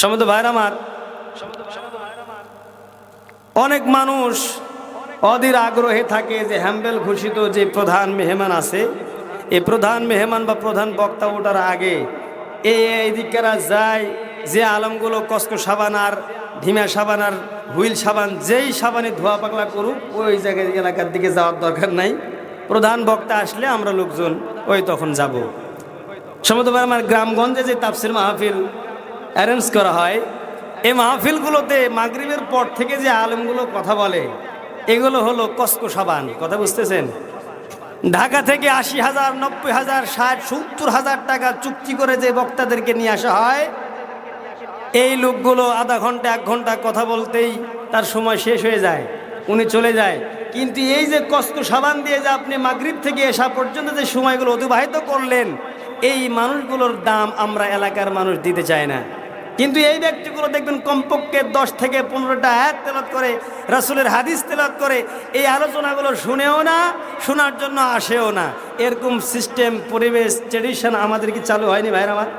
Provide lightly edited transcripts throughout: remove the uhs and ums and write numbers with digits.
সম্মানিত ভাইরা আমার, অনেক মানুষ অধীর আগ্রহে থাকে যে হ্যাম্বেল ঘোষিত যে প্রধান মেহমান আছে, এই প্রধান মেহমান বা প্রধান বক্তা ওঠার আগে এই দিকেরা যায় যে আলমগুলো কসকো সাবান আর ঢিমা সাবান আর হুইল সাবান যেই সাবানে ধোয়া পাকলা করুক ওই জায়গায় এলাকার দিকে যাওয়ার দরকার নাই। প্রধান বক্তা আসলে আমরা লোকজন ওই তখন যাব। সম্ভবত আমার গ্রামগঞ্জে যে তাফসির মাহফিল অ্যারেঞ্জ করা হয়, এই মাহফিলগুলোতে মাগরিবের পর থেকে যে আলেমগুলো কথা বলে এগুলো হলো কসকো সাবান। কথা বুঝতেছেন? ঢাকা থেকে ৮০,০০০, ৯০,০০০, ৬০,০০০, ৭০,০০০ টাকা চুক্তি করে যে বক্তাদেরকে নিয়ে আসা হয়, এই লোকগুলো আধা ঘন্টা ১ ঘন্টা কথা বলতেই তার সময় শেষ হয়ে যায়, উনি চলে যায়। কিন্তু এই যে কসকো সাবান দিয়ে যে আপনি মাগরিব থেকে এসা পর্যন্ত যে সময়গুলো অতিবাহিত করলেন, এই মানুষগুলোর দাম আমরা এলাকার মানুষ দিতে চায় না। কিন্তু এই ব্যক্তিগুলো দেখবেন কমপক্ষে ১০ থেকে ১৫টা আয়াত তেলাওয়াত করে, রাসূলের হাদিস তেলাওয়াত করে, এই আলোচনাগুলো শুনেও না, শোনার জন্য আসেও না। এরকম সিস্টেম, পরিবেশ, ট্রেডিশন আমাদের কি চালু হয়নি ভাইরা আমার?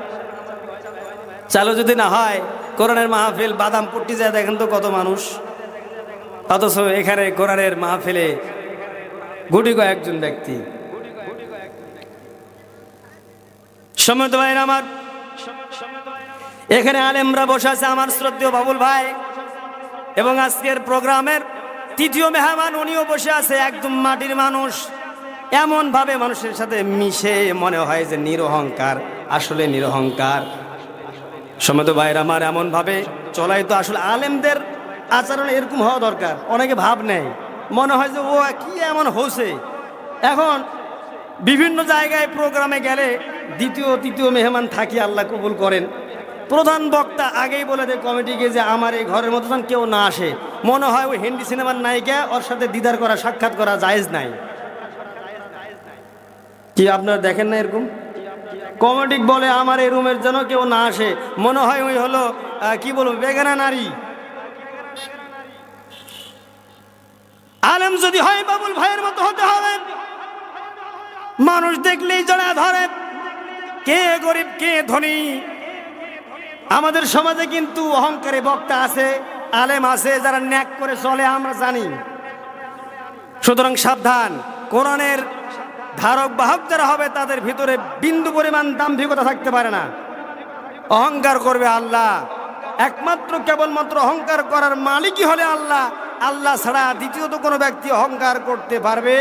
চালু যদি না হয়, কোরআনের মাহফিল বাদাম পট্টি যায় দেখেন তো কত মানুষ, অথচ এখানে কোরআনের মাহফিলে গুটি কয়েকজন ব্যক্তি। সম্মানিত ভাইরা আমার, এখানে আলেমরা বসে আছে, আমার শ্রদ্ধেয় বাবুল ভাই, এবং আজকের প্রোগ্রামের তৃতীয় মেহমান উনিও বসে আছে, একদম মাটির মানুষ। এমন ভাবে মানুষের সাথে মিশে মনে হয় যে নিরহংকার, আসলে নিরহংকার। সম্মানিত ভাইরা আমার, এমন ভাবে চলাই তো আসলে আলেমদের আচরণ এরকম হওয়া দরকার। অনেকে ভাব নেয়, মনে হয় যে ও কি এমন হচ্ছে। এখন বিভিন্ন জায়গায় প্রোগ্রামে গেলে দ্বিতীয় তৃতীয় মেহমান থাকি, আল্লাহ কবুল করেন। প্রধান বক্তা আগেই বলে দেয় কমিটিকে যে আমার এই ঘরের মতো কেউ না আসে। মনে হয় ওই হিন্দি সিনেমার নায়িকা, ওর সাথে দিদার করা, সাক্ষাৎ করা জায়েজ নাই। কি আপনারা দেখেন না এরকম? কমিটি বলে আমার এই রুমের জন্য কেউ না আসে, মনে হয় ওই হলো কি বলবো, বেগানা নারী। আলেম যদি হয় বাবুল ভাইয়ের মতো হতে হবে। মানুষ দেখলেই জড়া ধরে, কে গরিব কে ধনী। আমাদের সমাজে কিন্তু অহংকারী বক্তা আছে, আলেম আছে, যারা ন্যাক করে চলে, আমরা জানি। সুতরাং সাবধান, কোরআনের ধারক বাহক যারা হবে তাদের ভিতরে বিন্দু পরিমাণ দাম্ভিকতা থাকতে পারে না। অহংকার করবে আল্লাহ, একমাত্র কেবলমাত্র অহংকার করার মালিকই হলে আল্লাহ। আল্লাহ ছাড়া দ্বিতীয়ত কোনো ব্যক্তি অহংকার করতে পারবে